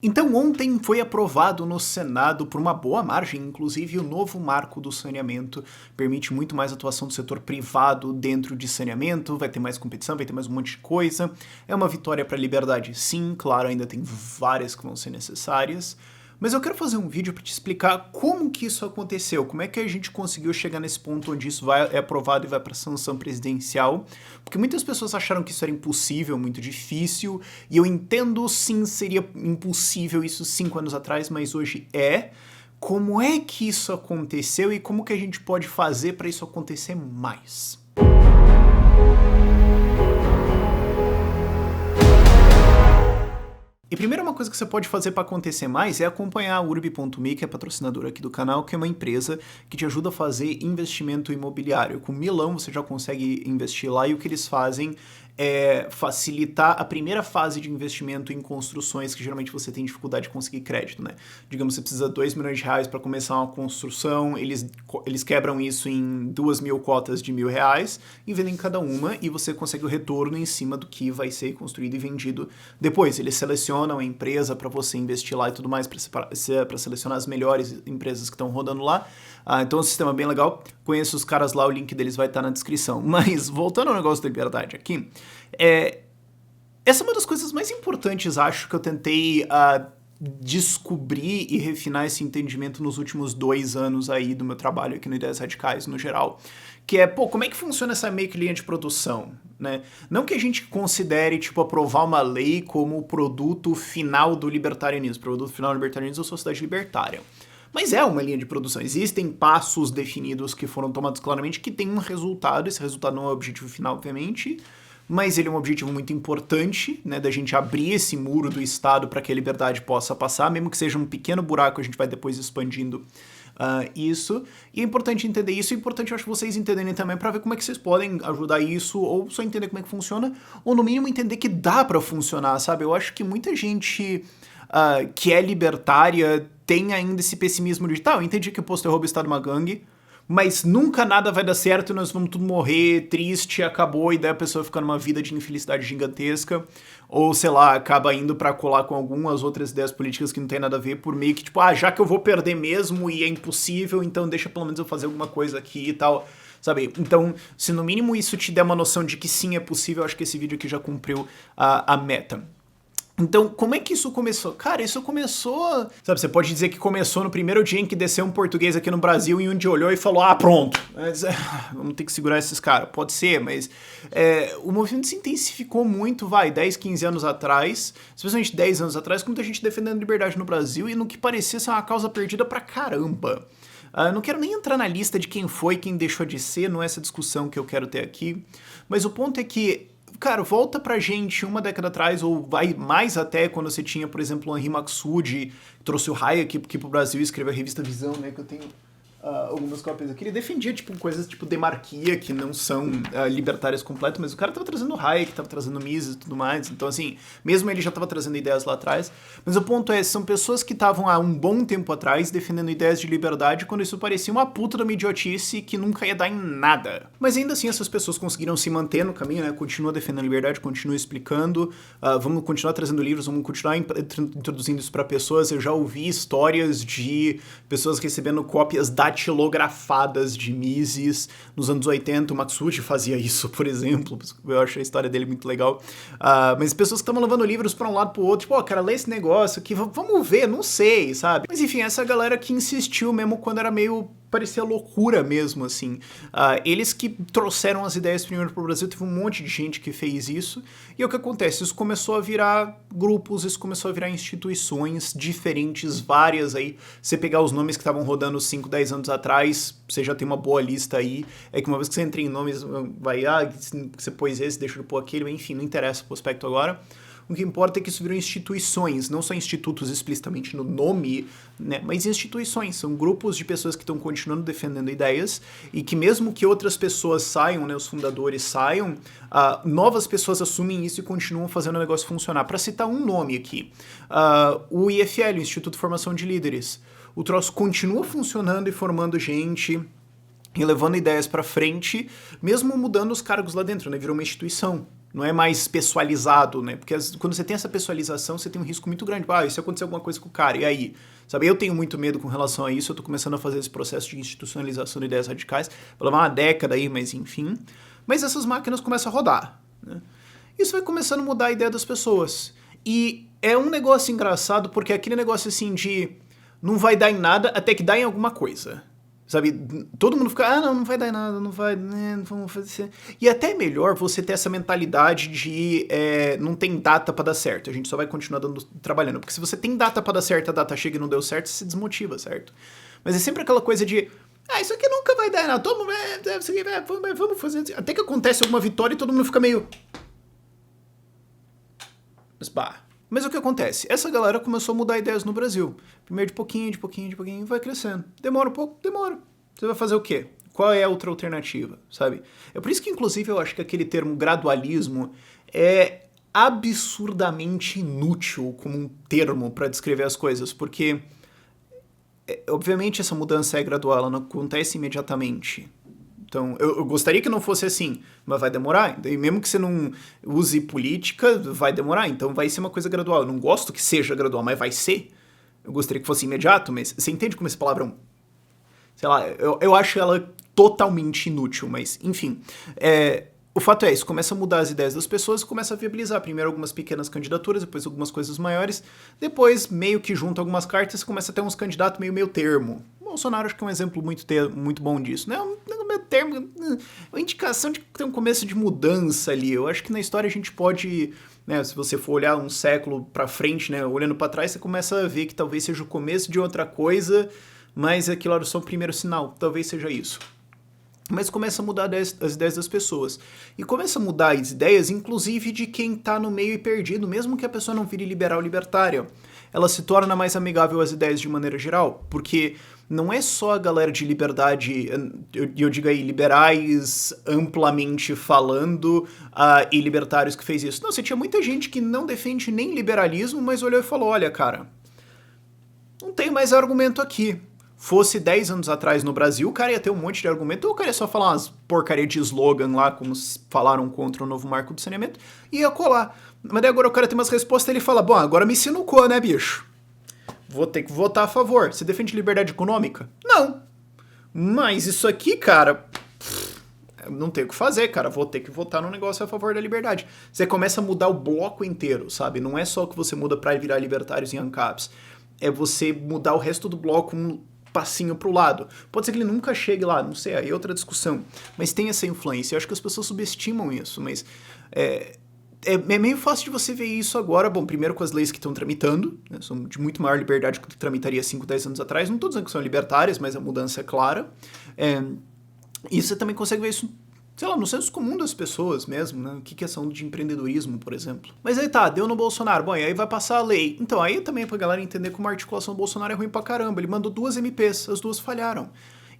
Então ontem foi aprovado no Senado por uma boa margem, inclusive o novo marco do saneamento permite muito mais atuação do setor privado dentro de saneamento, vai ter mais competição, vai ter mais um monte de coisa. É uma vitória para a liberdade, sim, claro, ainda tem várias que vão ser necessárias. Mas eu quero fazer um vídeo para te explicar como que isso aconteceu, como é que a gente conseguiu chegar nesse ponto onde isso é aprovado e vai para a sanção presidencial, porque muitas pessoas acharam que isso era impossível, muito difícil, e eu entendo sim, seria impossível isso 5 anos atrás, mas hoje é. Como é que isso aconteceu e como que a gente pode fazer para isso acontecer mais? E primeiro uma coisa que você pode fazer para acontecer mais é acompanhar a Urbi.me, que é patrocinadora aqui do canal, que é uma empresa que te ajuda a fazer investimento imobiliário. Com milão você já consegue investir lá e o que eles fazem é facilitar a primeira fase de investimento em construções que geralmente você tem dificuldade de conseguir crédito, né? Digamos, você precisa de 2 milhões de reais para começar uma construção, eles quebram isso em 2.000 cotas de R$1.000 e vendem cada uma e você consegue o retorno em cima do que vai ser construído e vendido depois. Eles selecionam a empresa para você investir lá e tudo mais, para selecionar as melhores empresas que estão rodando lá. Então é um sistema bem legal. Conheço os caras lá, o link deles vai estar na descrição. Mas voltando ao negócio da liberdade aqui, essa é uma das coisas mais importantes, acho, que eu tentei descobrir e refinar esse entendimento nos últimos 2 anos aí do meu trabalho aqui no Ideias Radicais, no geral. Que é, como é que funciona essa meio que linha de produção, né? Não que a gente considere, aprovar uma lei como o produto final do libertarianismo. O produto final do libertarianismo é a sociedade libertária. Mas é uma linha de produção. Existem passos definidos que foram tomados claramente que tem um resultado. Esse resultado não é o objetivo final, obviamente, mas ele é um objetivo muito importante, né, da gente abrir esse muro do Estado para que a liberdade possa passar, mesmo que seja um pequeno buraco, a gente vai depois expandindo isso. E é importante entender isso, é importante, eu acho, vocês entenderem também para ver como é que vocês podem ajudar isso, ou só entender como é que funciona, ou no mínimo entender que dá para funcionar, sabe? Eu acho que muita gente que é libertária tem ainda esse pessimismo de, eu entendi que o posto terror está numa gangue, mas nunca nada vai dar certo e nós vamos tudo morrer, triste, acabou, e daí a pessoa fica numa vida de infelicidade gigantesca, ou, sei lá, acaba indo pra colar com algumas outras ideias políticas que não tem nada a ver, por meio que, já que eu vou perder mesmo e é impossível, então deixa pelo menos eu fazer alguma coisa aqui e tal, sabe? Então, se no mínimo isso te der uma noção de que sim, é possível, eu acho que esse vídeo aqui já cumpriu a meta. Então, como é que isso começou? Cara, isso começou... Sabe, você pode dizer que começou no primeiro dia em que desceu um português aqui no Brasil e um dia olhou e falou, pronto, vamos ter que segurar esses caras. Pode ser, mas o movimento se intensificou muito, 10, 15 anos atrás, especialmente 10 anos atrás, com muita gente defendendo liberdade no Brasil e no que parecia ser uma causa perdida pra caramba. Não quero nem entrar na lista de quem foi, quem deixou de ser, não é essa discussão que eu quero ter aqui, mas o ponto é que, cara, volta pra gente uma década atrás, ou vai mais até, quando você tinha, por exemplo, o Henri Maxud, que trouxe o Hayek aqui pro Brasil e escreveu a revista Visão, né, que eu tenho algumas cópias aqui. Ele defendia, coisas tipo demarquia, que não são libertárias completas, mas o cara tava trazendo o Hayek, tava trazendo Mises e tudo mais, então assim, mesmo ele já tava trazendo ideias lá atrás, mas o ponto é, são pessoas que estavam há um bom tempo atrás defendendo ideias de liberdade quando isso parecia uma puta de uma idiotice que nunca ia dar em nada. Mas ainda assim essas pessoas conseguiram se manter no caminho, né, continua defendendo a liberdade, continua explicando, vamos continuar trazendo livros, vamos continuar introduzindo isso pra pessoas. Eu já ouvi histórias de pessoas recebendo cópias datilografadas de Mises nos anos 80, o Maxud fazia isso, por exemplo, eu acho a história dele muito legal, mas pessoas que estavam levando livros pra um lado pro outro, cara, lê esse negócio aqui, vamos ver, não sei, sabe? Mas enfim, essa galera que insistiu mesmo quando era meio... parecia loucura mesmo, assim. Eles que trouxeram as ideias primeiro pro Brasil, teve um monte de gente que fez isso, e o que acontece? Isso começou a virar grupos, isso começou a virar instituições diferentes, várias aí. Você pegar os nomes que estavam rodando 5, 10 anos atrás, você já tem uma boa lista aí. É que uma vez que você entra em nomes, vai, você pôs esse, deixa eu pôr aquele, enfim, não interessa o aspecto agora. O que importa é que isso virou instituições, não só institutos explicitamente no nome, né, mas instituições, são grupos de pessoas que estão continuando defendendo ideias e que mesmo que outras pessoas saiam, né, os fundadores saiam, novas pessoas assumem isso e continuam fazendo o negócio funcionar. Para citar um nome aqui, o IFL, o Instituto de Formação de Líderes, o troço continua funcionando e formando gente e levando ideias para frente, mesmo mudando os cargos lá dentro, né, virou uma instituição. Não é mais pessoalizado, né? Porque quando você tem essa pessoalização, você tem um risco muito grande. Ah, e se acontecer alguma coisa com o cara, e aí? Sabe, eu tenho muito medo com relação a isso, eu tô começando a fazer esse processo de institucionalização de ideias radicais, vai levar uma década aí, mas enfim. Mas essas máquinas começam a rodar, né? Isso vai começando a mudar a ideia das pessoas. E é um negócio engraçado, porque é aquele negócio assim de não vai dar em nada até que dá em alguma coisa. Sabe, todo mundo fica, não vai dar em nada, não vai, né, vamos fazer. E até é melhor você ter essa mentalidade de não tem data pra dar certo, a gente só vai continuar trabalhando. Porque se você tem data pra dar certo, a data chega e não deu certo, você se desmotiva, certo? Mas é sempre aquela coisa de, isso aqui nunca vai dar em nada, todo mundo vamos fazer. Até que acontece alguma vitória e todo mundo fica meio. Mas o que acontece? Essa galera começou a mudar ideias no Brasil. Primeiro de pouquinho, vai crescendo. Demora um pouco, demora. Você vai fazer o quê? Qual é a outra alternativa, sabe? É por isso que, inclusive, eu acho que aquele termo gradualismo é absurdamente inútil como um termo para descrever as coisas, porque, obviamente, essa mudança é gradual, ela não acontece imediatamente. Então, eu gostaria que não fosse assim, mas vai demorar. E mesmo que você não use política, vai demorar. Então, vai ser uma coisa gradual. Eu não gosto que seja gradual, mas vai ser. Eu gostaria que fosse imediato, mas você entende como esse palavrão? Sei lá, eu acho ela totalmente inútil, mas, enfim. O fato é, isso começa a mudar as ideias das pessoas e começa a viabilizar. Primeiro algumas pequenas candidaturas, depois algumas coisas maiores. Depois, meio que junta algumas cartas, começa a ter uns candidatos meio termo. O Bolsonaro acho que é um exemplo muito bom disso, né? Meio termo, uma indicação de que tem um começo de mudança ali. Eu acho que na história a gente pode, né, se você for olhar um século pra frente, né, olhando pra trás, você começa a ver que talvez seja o começo de outra coisa, mas aquilo era só o primeiro sinal. Talvez seja isso. Mas começa a mudar as ideias das pessoas. E começa a mudar as ideias, inclusive, de quem tá no meio e perdido, mesmo que a pessoa não vire liberal libertária. Ela se torna mais amigável às ideias de maneira geral, porque não é só a galera de liberdade, eu digo aí, liberais amplamente falando, e libertários que fez isso. Não, você tinha muita gente que não defende nem liberalismo, mas olhou e falou, olha, cara, não tem mais argumento aqui. Fosse 10 anos atrás no Brasil, o cara ia ter um monte de argumento, ou o cara ia só falar umas porcaria de slogan lá, como falaram contra o novo marco do saneamento, e ia colar. Mas daí agora o cara tem umas respostas e ele fala, bom, agora me sinucou, né, bicho? Vou ter que votar a favor. Você defende liberdade econômica? Não. Mas isso aqui, cara, não tem o que fazer, cara. Vou ter que votar num negócio a favor da liberdade. Você começa a mudar o bloco inteiro, sabe? Não é só que você muda pra virar libertários e ANCAPs. É você mudar o resto do bloco um passinho pro lado. Pode ser que ele nunca chegue lá, não sei, aí é outra discussão. Mas tem essa influência. Eu acho que as pessoas subestimam isso, mas é meio fácil de você ver isso agora. Bom, primeiro com as leis que estão tramitando, né, são de muito maior liberdade do que tramitaria 5, 10 anos atrás. Não estou dizendo que são libertárias, mas a mudança é clara. E você também consegue ver isso, sei lá, no senso comum das pessoas mesmo, né? O que é ação de empreendedorismo, por exemplo. Mas aí tá, deu no Bolsonaro. Bom, e aí vai passar a lei. Então, aí também é pra galera entender como a articulação do Bolsonaro é ruim pra caramba. Ele mandou 2 MPs, as 2 falharam.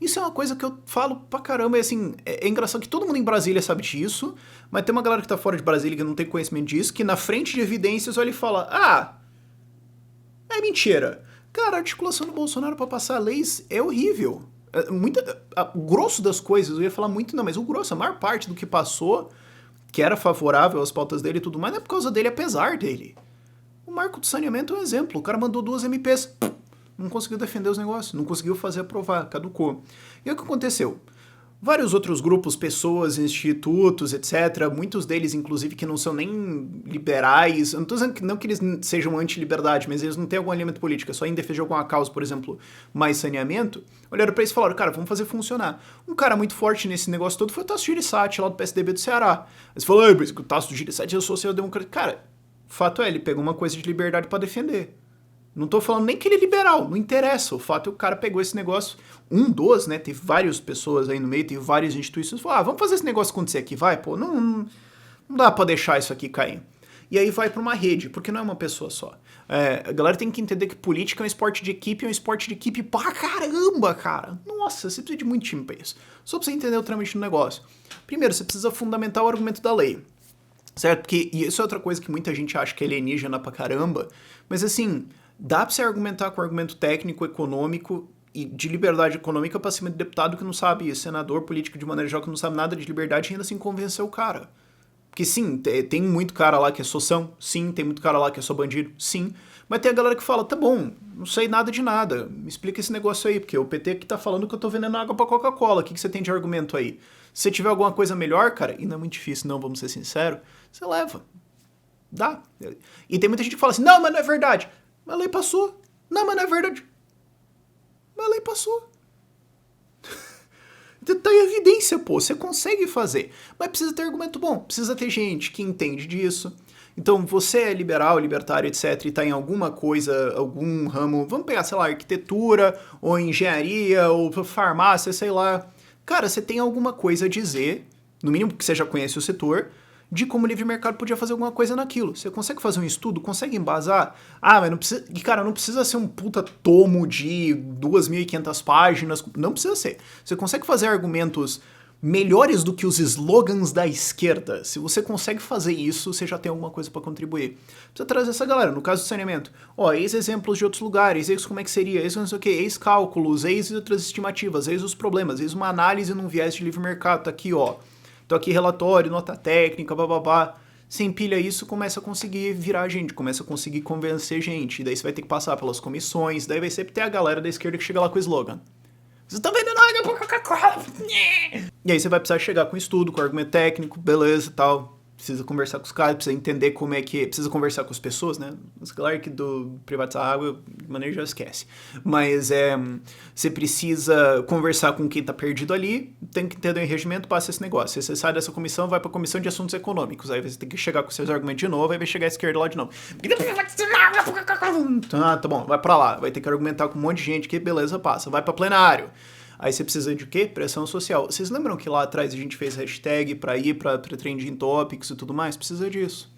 Isso é uma coisa que eu falo pra caramba, e assim, é engraçado que todo mundo em Brasília sabe disso, mas tem uma galera que tá fora de Brasília que não tem conhecimento disso, que na frente de evidências olha e fala, é mentira. Cara, a articulação do Bolsonaro pra passar leis é horrível. O grosso das coisas, eu ia falar muito, não, mas o grosso, a maior parte do que passou, que era favorável às pautas dele e tudo mais, não é por causa dele, apesar dele. O marco do saneamento é um exemplo, o cara mandou 2 MPs, não conseguiu defender os negócios, não conseguiu fazer aprovar, caducou. E o que aconteceu? Vários outros grupos, pessoas, institutos, etc., muitos deles, inclusive, que não são nem liberais, eu não estou dizendo que, não que eles sejam anti-liberdade, mas eles não têm algum alinhamento político, é só em defesa de alguma causa, por exemplo, mais saneamento, olharam para isso e falaram, cara, vamos fazer funcionar. Um cara muito forte nesse negócio todo foi o Tasso Gereissati, lá do PSDB do Ceará. Eles falaram, mas o Tasso Gereissati é social-democrata. Cara, o fato é, ele pegou uma coisa de liberdade para defender. Não tô falando nem que ele é liberal, não interessa. O fato é que o cara pegou esse negócio, né? Teve várias pessoas aí no meio, teve várias instituições, falou, vamos fazer esse negócio acontecer aqui, vai, pô, não dá pra deixar isso aqui cair. E aí vai pra uma rede, porque não é uma pessoa só. A galera tem que entender que política é um esporte de equipe pra caramba, cara. Nossa, você precisa de muito time pra isso. Só pra você entender o trâmite do negócio. Primeiro, você precisa fundamentar o argumento da lei. Certo? Porque e isso é outra coisa que muita gente acha que é alienígena pra caramba, mas assim, dá pra você argumentar com argumento técnico, econômico e de liberdade econômica pra cima de deputado que não sabe, senador, político de maneira geral que não sabe nada de liberdade e ainda assim convencer o cara. Porque sim, tem muito cara lá que é soção, sim, tem muito cara lá que é só bandido, sim. Mas tem a galera que fala, tá bom, não sei nada de nada, me explica esse negócio aí, porque o PT que tá falando que eu tô vendendo água pra Coca-Cola, o que você tem de argumento aí? Se você tiver alguma coisa melhor, cara, e não é muito difícil não, vamos ser sinceros, você leva. Dá. E tem muita gente que fala assim, não, mas não é verdade. Mas a lei passou. Não, mas não é verdade. Mas a lei passou. Tá em evidência, pô. Você consegue fazer. Mas precisa ter argumento bom. Precisa ter gente que entende disso. Então, você é liberal, libertário, etc., e tá em alguma coisa, algum ramo, vamos pegar, sei lá, arquitetura, ou engenharia, ou farmácia, sei lá. Cara, você tem alguma coisa a dizer, no mínimo que você já conhece o setor, de como o livre mercado podia fazer alguma coisa naquilo. Você consegue fazer um estudo? Consegue embasar? Ah, mas não precisa... E, cara, não precisa ser um puta tomo de 2.500 páginas. Não precisa ser. Você consegue fazer argumentos melhores do que os slogans da esquerda. Se você consegue fazer isso, você já tem alguma coisa para contribuir. Precisa trazer essa galera. No caso do saneamento, ó, eis exemplos de outros lugares, eis como é que seria, eis não sei o que, eis cálculos, eis outras estimativas, eis os problemas, eis uma análise num viés de livre mercado. Tá aqui, ó. Então aqui relatório, nota técnica, bababá. Você empilha isso, começa a conseguir virar gente, começa a conseguir convencer gente. E daí você vai ter que passar pelas comissões, daí vai sempre ter a galera da esquerda que chega lá com o slogan. Vocês estão vendendo água por Coca-Cola? E aí você vai precisar chegar com estudo, com argumento técnico, beleza e tal. Precisa conversar com os caras, precisa entender como é que... Precisa conversar com as pessoas, né? Mas claro que do privatizar a água, de maneira já esquece. Mas você precisa conversar com quem tá perdido ali, tem que entender o regimento, passa esse negócio. Você sai dessa comissão, vai pra comissão de assuntos econômicos. Aí você tem que chegar com seus argumentos de novo, aí vai chegar a esquerda lá de novo. Ah, tá bom, vai pra lá. Vai ter que argumentar com um monte de gente que beleza, passa. Vai pra plenário. Aí você precisa de quê? Pressão social. Vocês lembram que lá atrás a gente fez hashtag pra ir pra Trending Topics e tudo mais? Precisa disso.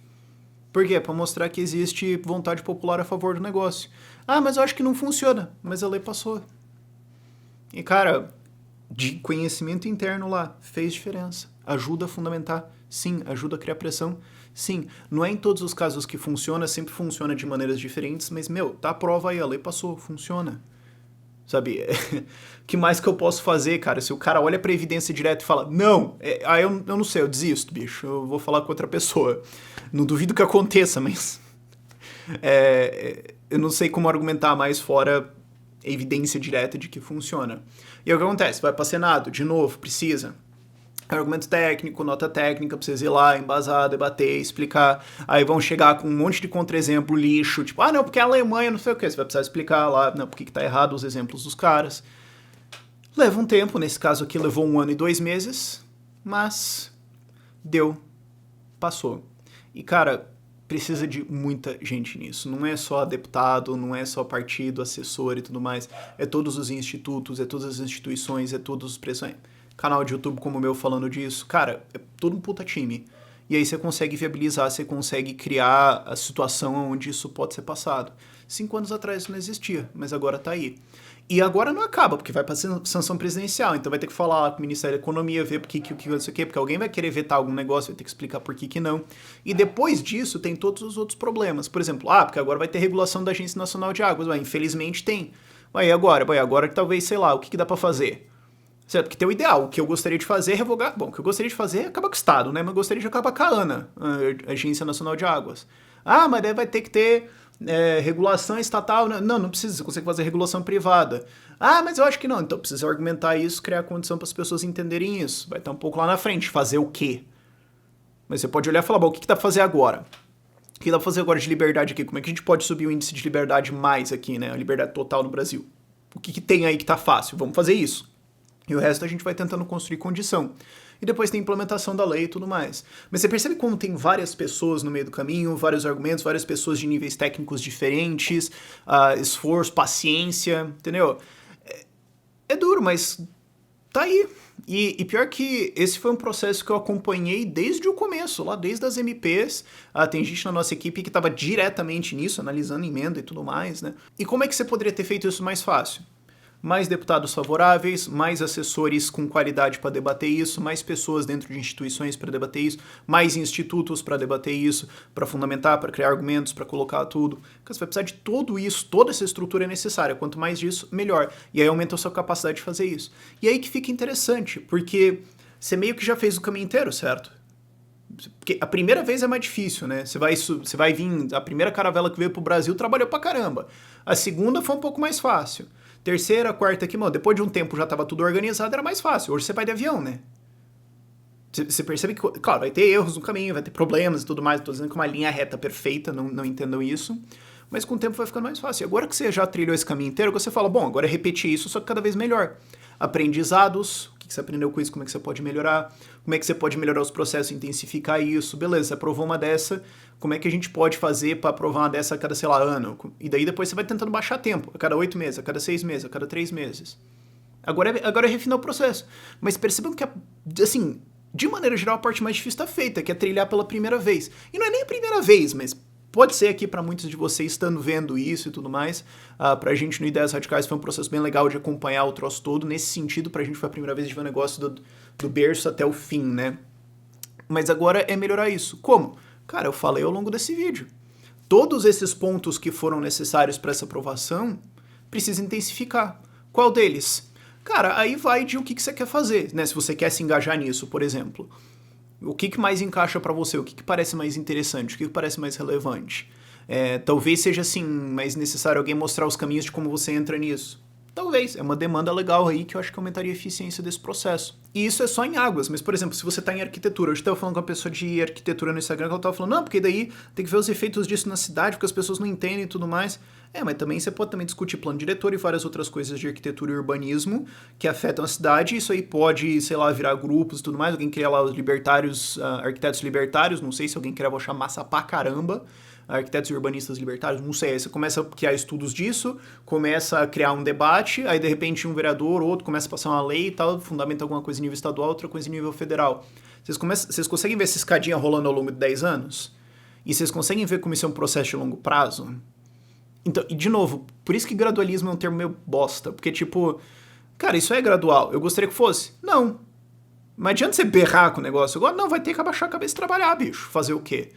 Por quê? Pra mostrar que existe vontade popular a favor do negócio. Ah, mas eu acho que não funciona. Mas a lei passou. E, cara, de conhecimento interno lá, fez diferença. Ajuda a fundamentar? Sim. Ajuda a criar pressão? Sim. Não é em todos os casos que funciona, sempre funciona de maneiras diferentes, mas, meu, tá a prova aí, a lei passou, funciona. Sabe, o que mais que eu posso fazer, cara? Se o cara olha pra evidência direto e fala, não, aí eu não sei, eu desisto, bicho, eu vou falar com outra pessoa. Não duvido que aconteça, mas eu não sei como argumentar mais fora evidência direta de que funciona. E aí o que acontece? Vai pra Senado, de novo, precisa. Argumento técnico, nota técnica, precisa ir lá, embasar, debater, explicar. Aí vão chegar com um monte de contra-exemplo lixo, tipo, ah, não, porque a Alemanha não sei o que. Você vai precisar explicar lá, não, porque que tá errado os exemplos dos caras. Leva um tempo, nesse caso aqui levou 1 ano e 2 meses, mas deu, passou. E, cara, precisa de muita gente nisso. Não é só deputado, não é só partido, assessor e tudo mais. É todos os institutos, é todas as instituições, é todos os pressões. Canal de YouTube como o meu falando disso, cara, é todo um puta time. E aí você consegue viabilizar, você consegue criar a situação onde isso pode ser passado. 5 anos atrás isso não existia, mas agora tá aí. E agora não acaba, porque vai pra sanção presidencial, então vai ter que falar lá com o Ministério da Economia, ver não sei o quê, porque alguém vai querer vetar algum negócio, vai ter que explicar por que não. E depois disso tem todos os outros problemas. Por exemplo, porque agora vai ter regulação da Agência Nacional de Águas. Infelizmente tem. E agora? Agora que talvez, sei lá, o que dá pra fazer? Certo, que tem o ideal. O que eu gostaria de fazer é revogar... Bom, o que eu gostaria de fazer é acabar com o Estado, né? Mas eu gostaria de acabar com a ANA, a Agência Nacional de Águas. Mas daí vai ter que ter regulação estatal. Não precisa. Você consegue fazer regulação privada. Mas eu acho que não. Então precisa argumentar isso, criar condição para as pessoas entenderem isso. Vai estar um pouco lá na frente. Fazer o quê? Mas você pode olhar e falar, bom, o que dá pra fazer agora? O que dá pra fazer agora de liberdade aqui? Como é que a gente pode subir o índice de liberdade mais aqui, né? A liberdade total no Brasil. O que tem aí que tá fácil? Vamos fazer isso. E o resto a gente vai tentando construir condição. E depois tem a implementação da lei e tudo mais. Mas você percebe como tem várias pessoas no meio do caminho, vários argumentos, várias pessoas de níveis técnicos diferentes, esforço, paciência, entendeu? É duro, mas tá aí. E pior que esse foi um processo que eu acompanhei desde o começo, lá desde as MPs. Tem gente na nossa equipe que estava diretamente nisso, analisando emenda e tudo mais, né? E como é que você poderia ter feito isso mais fácil? Mais deputados favoráveis, mais assessores com qualidade para debater isso, mais pessoas dentro de instituições para debater isso, mais institutos para debater isso, para fundamentar, para criar argumentos, para colocar tudo. Porque você vai precisar de tudo isso, toda essa estrutura é necessária. Quanto mais disso, melhor. E aí aumenta a sua capacidade de fazer isso. E aí que fica interessante, porque você meio que já fez o caminho inteiro, certo? Porque a primeira vez é mais difícil, né? Você vai vir... A primeira caravela que veio pro Brasil trabalhou pra caramba. A segunda foi um pouco mais fácil. Terceira, quarta aqui, mano, depois de um tempo já tava tudo organizado, era mais fácil. Hoje você vai de avião, né? Você percebe que, claro, vai ter erros no caminho, vai ter problemas e tudo mais. Tô dizendo que uma linha reta perfeita, não entendam isso. Mas com o tempo vai ficando mais fácil. E agora que você já trilhou esse caminho inteiro, você fala, bom, agora é repetir isso, só que cada vez melhor. Aprendizados, o que você aprendeu com isso, como é que você pode melhorar, como é que você pode melhorar os processos, intensificar isso. Beleza, você aprovou uma dessa, como é que a gente pode fazer para aprovar uma dessa a cada, sei lá, ano? E daí depois você vai tentando baixar tempo, a cada 8 meses, a cada 6 meses, a cada 3 meses. Agora é refinar o processo. Mas percebam que, assim, de maneira geral, a parte mais difícil está feita, que é trilhar pela primeira vez. E não é nem a primeira vez, mas pode ser aqui para muitos de vocês estando vendo isso e tudo mais. Pra gente no Ideias Radicais foi um processo bem legal de acompanhar o troço todo. Nesse sentido, pra gente foi a primeira vez de ver o negócio do berço até o fim, né? Mas agora é melhorar isso. Como? Cara, eu falei ao longo desse vídeo. Todos esses pontos que foram necessários para essa aprovação precisa intensificar. Qual deles? Cara, aí vai de o que você quer fazer, né? Se você quer se engajar nisso, por exemplo. O que mais encaixa pra você? O que parece mais interessante? O que parece mais relevante? Talvez seja, assim, mais necessário alguém mostrar os caminhos de como você entra nisso. Talvez. É uma demanda legal aí que eu acho que aumentaria a eficiência desse processo. E isso é só em águas. Mas, por exemplo, se você tá em arquitetura... Hoje eu tava falando com uma pessoa de arquitetura no Instagram que ela tava falando, não, porque daí tem que ver os efeitos disso na cidade, porque as pessoas não entendem e tudo mais. Mas também você pode também discutir plano diretor e várias outras coisas de arquitetura e urbanismo que afetam a cidade. Isso aí pode, sei lá, virar grupos e tudo mais. Alguém criar lá os libertários, arquitetos libertários. Não sei se alguém queria achar massa pra caramba. Arquitetos e urbanistas libertários, não sei. Aí você começa a criar estudos disso, começa a criar um debate, aí de repente um vereador, outro começa a passar uma lei e tal, fundamenta alguma coisa em nível estadual, outra coisa em nível federal. Vocês conseguem ver essa escadinha rolando ao longo de 10 anos? E vocês conseguem ver como isso é um processo de longo prazo? Então, e de novo, por isso que gradualismo é um termo meio bosta, porque tipo, cara, isso é gradual, eu gostaria que fosse? Não. Mas adianta você berrar com o negócio agora? Não, vai ter que abaixar a cabeça e trabalhar, bicho. Fazer o quê?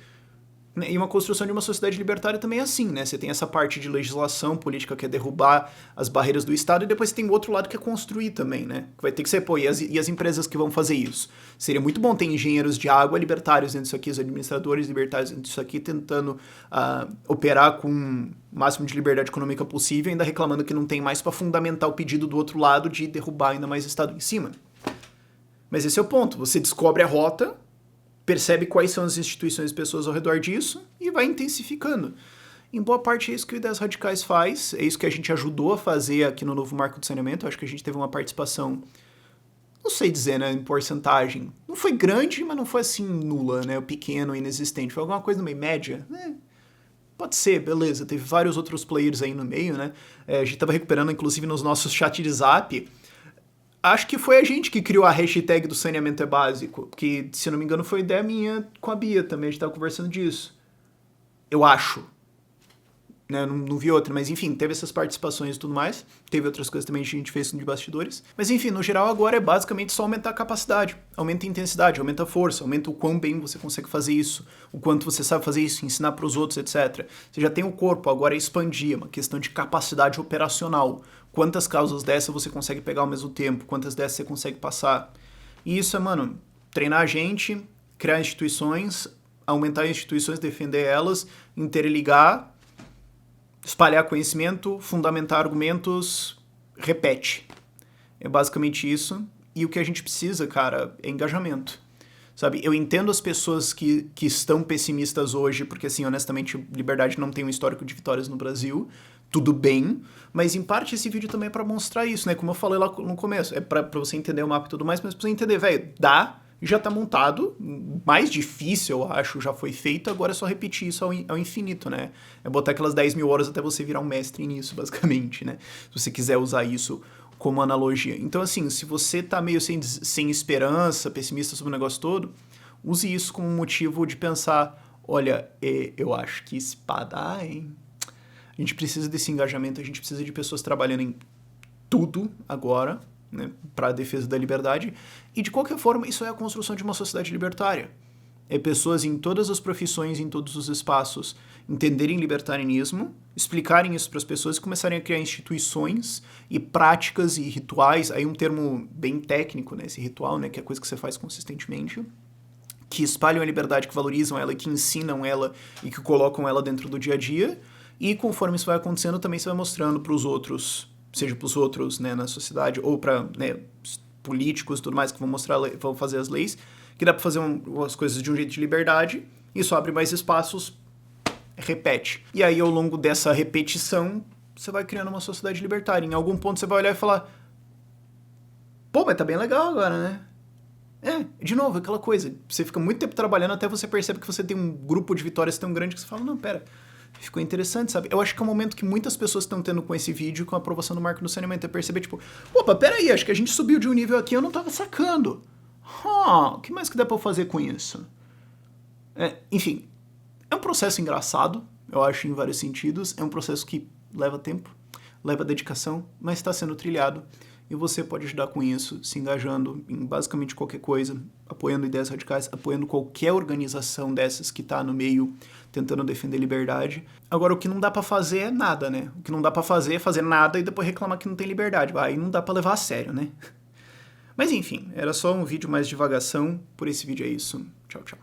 E uma construção de uma sociedade libertária também é assim, né? Você tem essa parte de legislação política que é derrubar as barreiras do Estado e depois você tem o outro lado que é construir também, né? Que vai ter que ser, pô, e as empresas que vão fazer isso? Seria muito bom ter engenheiros de água libertários dentro disso aqui, os administradores libertários dentro disso aqui, tentando operar com o máximo de liberdade econômica possível, ainda reclamando que não tem mais para fundamentar o pedido do outro lado de derrubar ainda mais o Estado em cima. Mas esse é o ponto, você descobre a rota, percebe quais são as instituições e pessoas ao redor disso e vai intensificando. Em boa parte é isso que o Ideias Radicais faz, é isso que a gente ajudou a fazer aqui no novo marco de saneamento. Eu acho que a gente teve uma participação, não sei dizer, né, em porcentagem. Não foi grande, mas não foi assim nula, né, pequeno, inexistente. Foi alguma coisa no meio média, né? Pode ser, beleza. Teve vários outros players aí no meio, né? A gente tava recuperando, inclusive, nos nossos chats de zap. Acho que foi a gente que criou a hashtag do saneamento é básico, que, se não me engano, foi ideia minha com a Bia também, a gente tava conversando disso. Eu acho. Né? Não vi outra, mas enfim, teve essas participações e tudo mais. Teve outras coisas também que a gente fez de bastidores. Mas enfim, no geral agora é basicamente só aumentar a capacidade, aumenta a intensidade, aumenta a força, aumenta o quão bem você consegue fazer isso, o quanto você sabe fazer isso, ensinar para os outros, etc. Você já tem o corpo, agora é expandir, é uma questão de capacidade operacional. Quantas causas dessa você consegue pegar ao mesmo tempo, quantas dessas você consegue passar. E isso é, mano, treinar a gente, criar instituições, aumentar instituições, defender elas, interligar, espalhar conhecimento, fundamentar argumentos, repete. É basicamente isso. E o que a gente precisa, cara, é engajamento. Sabe, eu entendo as pessoas que estão pessimistas hoje, porque, assim, honestamente, Liberdade não tem um histórico de vitórias no Brasil. Tudo bem, mas em parte esse vídeo também é pra mostrar isso, né? Como eu falei lá no começo, é pra você entender o mapa e tudo mais, mas pra você entender, velho, dá, já tá montado, mais difícil, eu acho, já foi feito, agora é só repetir isso ao infinito, né? É botar aquelas 10 mil horas até você virar um mestre nisso, basicamente, né? Se você quiser usar isso como analogia. Então, assim, se você tá meio sem esperança, pessimista sobre o negócio todo, use isso como motivo de pensar, olha, eu acho que espada, hein? A gente precisa desse engajamento, a gente precisa de pessoas trabalhando em tudo agora, né, para a defesa da liberdade. E, de qualquer forma, isso é a construção de uma sociedade libertária. É pessoas em todas as profissões, em todos os espaços, entenderem libertarianismo, explicarem isso para as pessoas e começarem a criar instituições e práticas e rituais. Aí um termo bem técnico, né, esse ritual, né, que é coisa que você faz consistentemente, que espalham a liberdade, que valorizam ela, que ensinam ela e que colocam ela dentro do dia a dia. E conforme isso vai acontecendo, também você vai mostrando para os outros, seja para os outros, né, na sociedade, ou para, né, políticos e tudo mais que vão fazer as leis, que dá para fazer as coisas de um jeito de liberdade. Isso abre mais espaços, repete. E aí, ao longo dessa repetição, você vai criando uma sociedade libertária. Em algum ponto você vai olhar e falar: pô, mas tá bem legal agora, né? De novo, aquela coisa. Você fica muito tempo trabalhando até você percebe que você tem um grupo de vitórias tão grande que você fala: não, pera, ficou interessante, sabe? Eu acho que é um momento que muitas pessoas estão tendo com esse vídeo, com a aprovação do marco do saneamento, é perceber, tipo, opa, peraí, acho que a gente subiu de um nível aqui, eu não tava sacando. O que mais que dá pra eu fazer com isso? Enfim, é um processo engraçado, eu acho, em vários sentidos. É um processo que leva tempo, leva dedicação, mas está sendo trilhado. E você pode ajudar com isso, se engajando em basicamente qualquer coisa, apoiando ideias radicais, apoiando qualquer organização dessas que está no meio tentando defender liberdade. Agora, o que não dá pra fazer é nada, né? O que não dá pra fazer é fazer nada e depois reclamar que não tem liberdade. Aí não dá pra levar a sério, né? Mas enfim, era só um vídeo mais de divagação. Por esse vídeo é isso. Tchau, tchau.